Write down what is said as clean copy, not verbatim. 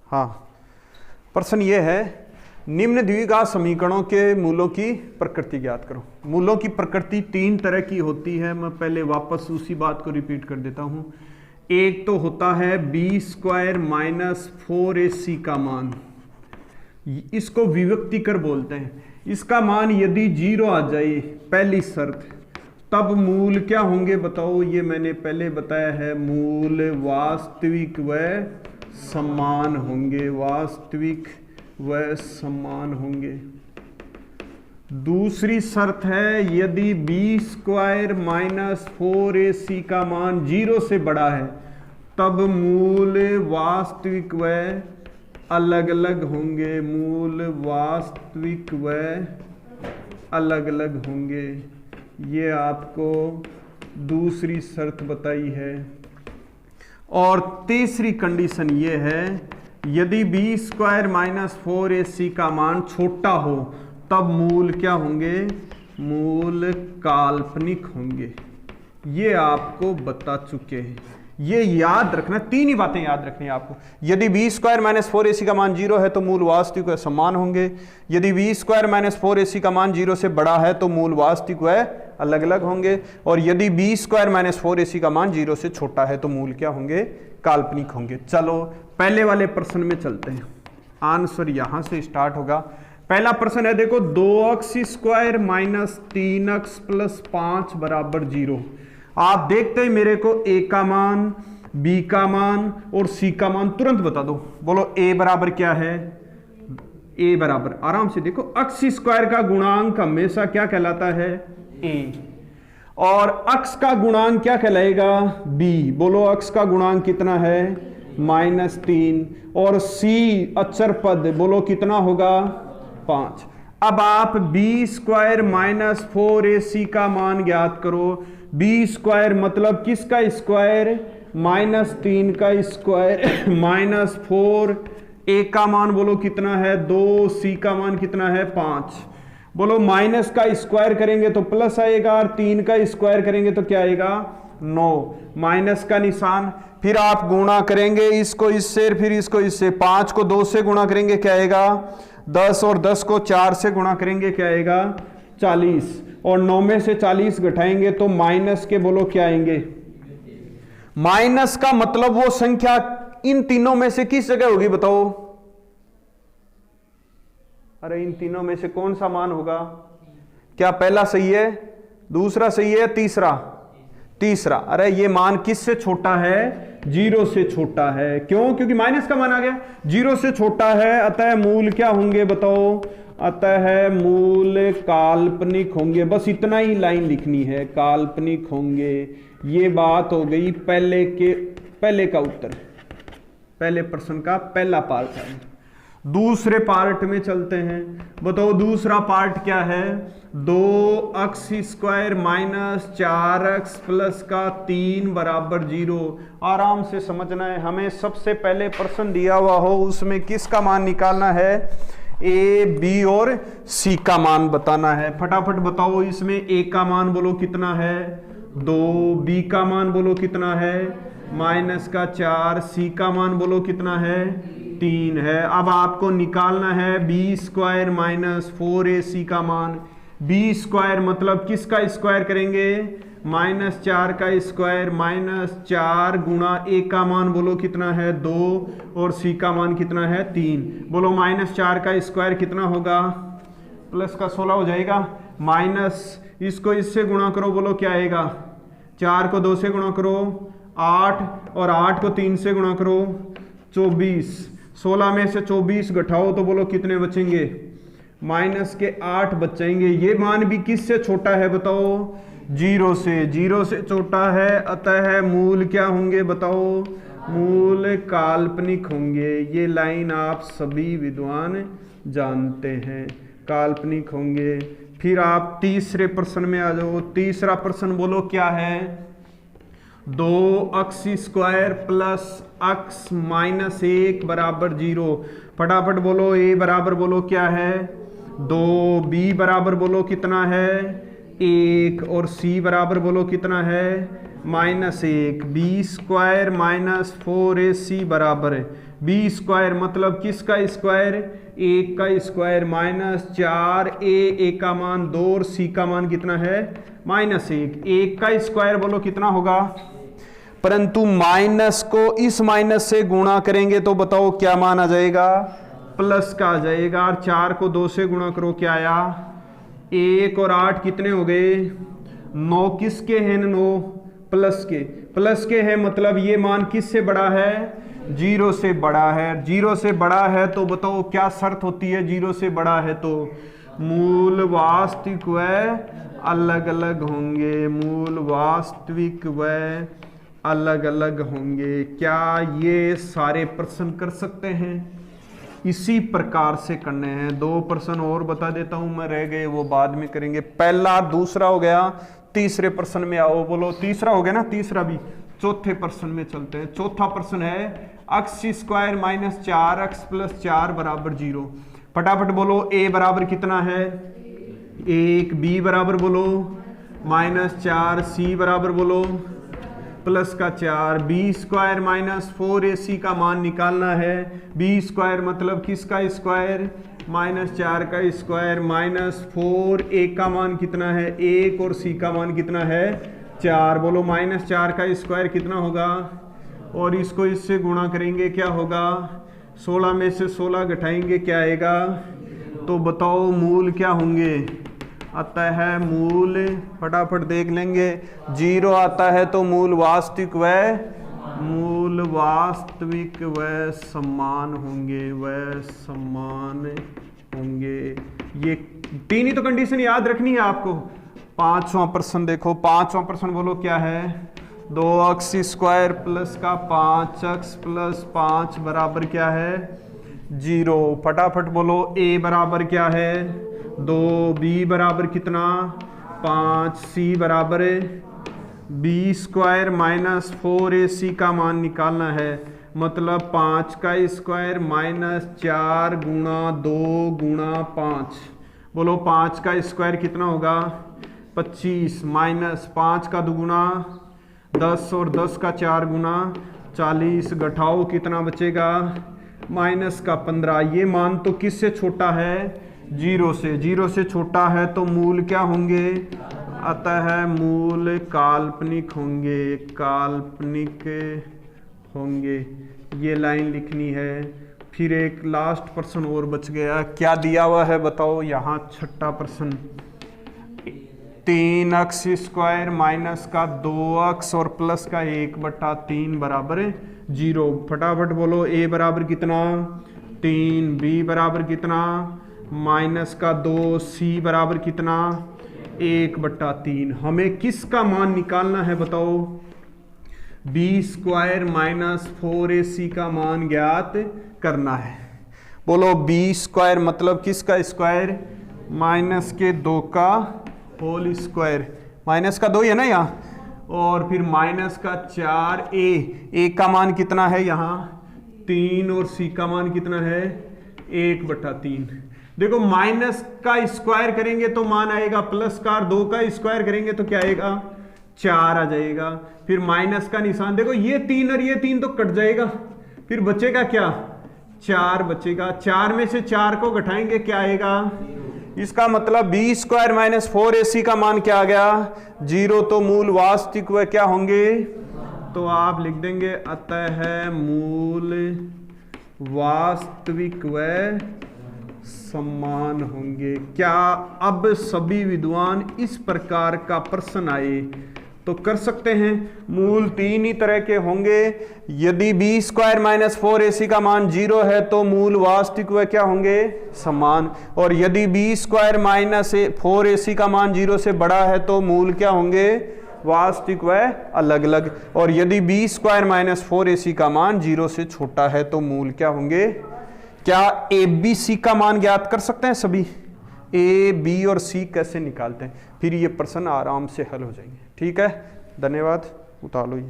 हाँ, प्रश्न ये है, निम्न द्विघात समीकरणों के मूलों की प्रकृति ज्ञात करो। मूलों की प्रकृति तीन तरह की होती है। मैं पहले वापस उसी बात को रिपीट कर देता हूं। एक तो होता है बी स्क्वायर माइनस 4ac का मान, इसको विभक्तिकर बोलते हैं। इसका मान यदि 0 आ जाए, पहली शर्त, तब मूल क्या होंगे बताओ। ये मैंने पहले बताया है, मूल वास्तविक व समान होंगे, वास्तविक व समान होंगे। दूसरी शर्त है, यदि बी स्क्वायर माइनस 4ac का मान 0 से बड़ा है, तब मूल वास्तविक व अलग अलग होंगे, मूल वास्तविक व अलग अलग होंगे। ये आपको दूसरी शर्त बताई है। और तीसरी कंडीशन ये है, यदि बी स्क्वायर माइनस 4ac का मान छोटा हो, तब मूल क्या होंगे, मूल काल्पनिक होंगे। ये आपको बता चुके हैं। ये याद रखना, तीन ही बातें याद रखनी है आपको। यदि बी स्क्वायर माइनस 4ac का मान 0 है तो मूल वास्तविक व समान होंगे। यदि बी स्क्वायर माइनस 4ac का मान 0 से बड़ा है तो मूल वास्तविक व अलग अलग होंगे। और यदि बी स्क्वायर माइनस 4ac का मान 0 से छोटा है तो मूल क्या होंगे, काल्पनिक होंगे। चलो पहले वाले प्रश्न में चलते हैं। आंसर यहां से स्टार्ट होगा। पहला प्रश्न है, देखो 2x square minus 3x plus 5 बराबर 0। आप देखते हैं मेरे को a का मान, b का मान और c का मान तुरंत बता दो। बोलो a बराबर क्या है, a बराबर, आराम से देखो, x स्क्वायर का गुणांक हमेशा क्या कहलाता है, a, और x का गुणांक क्या कहलाएगा, b। बोलो x का गुणांक कितना है, -3, और c अचर पद बोलो कितना होगा, 5। अब आप b स्क्वायर माइनस 4ac का मान ज्ञात करो। b स्क्वायर मतलब किसका स्क्वायर, -3 का स्क्वायर माइनस 4, a का मान बोलो कितना है 2, c का मान कितना है 5। बोलो माइनस का स्क्वायर करेंगे तो प्लस आएगा, और 3 का स्क्वायर करेंगे तो क्या आएगा, 9। माइनस का निशान, फिर आप गुणा करेंगे इसको इससे, फिर इसको इससे। 5 को 2 से गुणा करेंगे क्या आएगा 10, और 10 को 4 से गुणा करेंगे क्या आएगा 40, और 9 में से 40 घटाएंगे तो माइनस के बोलो क्या आएंगे। माइनस का मतलब वो संख्या इन तीनों में से किस जगह होगी बताओ। अरे इन तीनों में से कौन सा मान होगा, क्या पहला सही है, दूसरा सही है, तीसरा, तीसरा। अरे ये मान किससे छोटा है, 0 से छोटा है। क्यों, क्योंकि माइनस का मान आ गया, 0 से छोटा है, अतः मूल क्या होंगे बताओ, अतः मूल काल्पनिक होंगे। बस इतना ही लाइन लिखनी है, काल्पनिक होंगे। ये बात हो गई पहले का उत्तर, पहले प्रश्न का पहला पार्ट है। दूसरे पार्ट में चलते हैं। बताओ दूसरा पार्ट क्या है, 2x square minus 4x plus का 3 बराबर 0। आराम से समझना है, हमें सबसे पहले प्रश्न दिया हुआ हो उसमें किसका मान निकालना है, a, b और c का मान बताना है। फटाफट बताओ, इसमें a का मान बोलो कितना है 2, b का मान बोलो कितना है -4, c का मान बोलो कितना है 3 है। अब आपको निकालना है b स्क्वायर माइनस 4ac का मान। b स्क्वायर मतलब किसका स्क्वायर करेंगे, -4 का स्क्वायर, -4 गुणा a का मान बोलो कितना है 2, और c का मान कितना है 3। बोलो -4 का स्क्वायर कितना होगा, प्लस का 16 हो जाएगा, माइनस इसको इससे गुणा करो, बोलो क्या आएगा, 4 को 2 से गुणा करो 8, और 8 को 3 से गुणा करो 24। 16 में से 24 घटाओ तो बोलो कितने बचेंगे, -8 बचेंगे। ये मान भी किससे छोटा है बताओ, 0 से, 0 से छोटा है, अतः मूल क्या होंगे बताओ, मूल काल्पनिक होंगे। ये लाइन आप सभी विद्वान जानते हैं, काल्पनिक होंगे। फिर आप तीसरे प्रश्न में आ जाओ। तीसरा प्रश्न बोलो क्या है, 2x square plus x minus 1 बराबर 0। फटाफट बोलो, a बराबर बोलो क्या है 2, b बराबर बोलो कितना है 1, और c बराबर बोलो कितना है -1। b स्क्वायर माइनस 4ac बराबर बी स्क्वायर मतलब किसका स्क्वायर, 1 का स्क्वायर माइनस 4, ए का मान 2 और सी का मान कितना है -1। 1 का स्क्वायर बोलो कितना होगा, परंतु माइनस को इस माइनस से गुणा करेंगे तो बताओ क्या मान आ जाएगा, प्लस का आ जाएगा। और 4 को 2 से गुणा करो क्या आया, 1 और 8 कितने हो गए 9। किसके हैं 9, प्लस के है, मतलब ये मान किससे बड़ा है, 0 से बड़ा है। 0 से बड़ा है तो बताओ क्या शर्त होती है, 0 से बड़ा है तो मूल वास्तविक व अलग अलग होंगे, मूल वास्तविक व अलग अलग होंगे। क्या ये सारे प्रश्न कर सकते हैं, इसी प्रकार से करने हैं। 2 प्रश्न और बता देता हूं मैं, रह गए वो बाद में करेंगे। पहला दूसरा हो गया, तीसरे प्रश्न में आओ। बोलो तीसरा हो गया ना, तीसरा भी। चौथे प्रश्न में चलते हैं। चौथा प्रश्न है x square minus 4x plus 4 बराबर 0। फटाफट बोलो a बराबर कितना है 1, b बराबर बोलो -4, c बराबर बोलो प्लस का 4, बी स्क्वायर माइनस 4ac का मान निकालना है। बी स्क्वायर मतलब किसका स्क्वायर, -4 का स्क्वायर माइनस 4, ए का मान कितना है 1 और सी का मान कितना है 4। बोलो -4 का स्क्वायर कितना होगा, और इसको इससे गुणा करेंगे क्या होगा, 16 में से 16 घटाएंगे क्या आएगा, तो बताओ मूल क्या होंगे। आता है मूल, फटाफट देख लेंगे, 0 आता है तो मूल वास्तविक व समान होंगे, ये 3 ही तो कंडीशन याद रखनी है आपको। 5वां प्रश्न देखो। 5वां प्रश्न बोलो क्या है, 2x स्क्वायर प्लस का 5x प्लस 5 बराबर क्या है 0। फटाफट बोलो a बराबर क्या है 2, b बराबर कितना 5, c बराबर बी स्क्वायर माइनस 4ac का मान निकालना है। मतलब 5 का स्क्वायर -4 गुणा 2 गुणा 5। बोलो 5 का स्क्वायर कितना होगा 25, माइनस 5 का दुगुना 10 और 10 का 4 गुना 40। घटाओ कितना बचेगा माइनस का 15। ये मान तो किससे छोटा है 0 से। 0 से छोटा है तो मूल क्या होंगे, आता है मूल काल्पनिक होंगे। ये लाइन लिखनी है। फिर एक लास्ट प्रश्न और बच गया, क्या दिया हुआ है बताओ। यहाँ छठा प्रश्न, 3x स्क्वायर माइनस का 2x और प्लस का 1/3 बराबर 0। फटाफट बोलो a बराबर कितना 3, b बराबर कितना माइनस का 2, c बराबर कितना 1/3। हमें किसका मान निकालना है बताओ, b स्क्वायर माइनस 4ac का मान ज्ञात करना है। बोलो b स्क्वायर मतलब किसका स्क्वायर, माइनस के 2 का होल स्क्वायर, माइनस का 2 है ना यहाँ, और फिर माइनस का 4a का मान कितना है यहाँ 3 और c का मान कितना है 1/3। देखो माइनस का स्क्वायर करेंगे तो मान आएगा प्लस का, और 2 का स्क्वायर करेंगे तो क्या आएगा 4 आ जाएगा। फिर माइनस का निशान देखो, ये 3 और ये 3 तो कट जाएगा, फिर बचेगा क्या 4 बचेगा। 4 में से 4 को घटाएंगे क्या आएगा, इसका मतलब b स्क्वायर माइनस 4ac का मान क्या आ गया 0। तो मूल वास्तविक व क्या होंगे, तो आप लिख देंगे अतः है मूल वास्तविक व समान होंगे। क्या अब सभी विद्वान इस प्रकार का प्रश्न आए तो कर सकते हैं। मूल 3 ही तरह के होंगे। यदि b स्क्वायर माइनस 4ac का मान 0 है तो मूल वास्तविक व क्या होंगे समान, और यदि b स्क्वायर माइनस 4ac का मान 0 से बड़ा है तो मूल क्या होंगे वास्तविक व अलग अलग, और यदि b स्क्वायर माइनस 4ac का मान 0 से छोटा है तो मूल क्या होंगे। क्या a b c का मान ज्ञात कर सकते हैं सभी, a b और c कैसे निकालते हैं, फिर ये प्रश्न आराम से हल हो जाएंगे। ठीक है, धन्यवाद, उतार लो ये।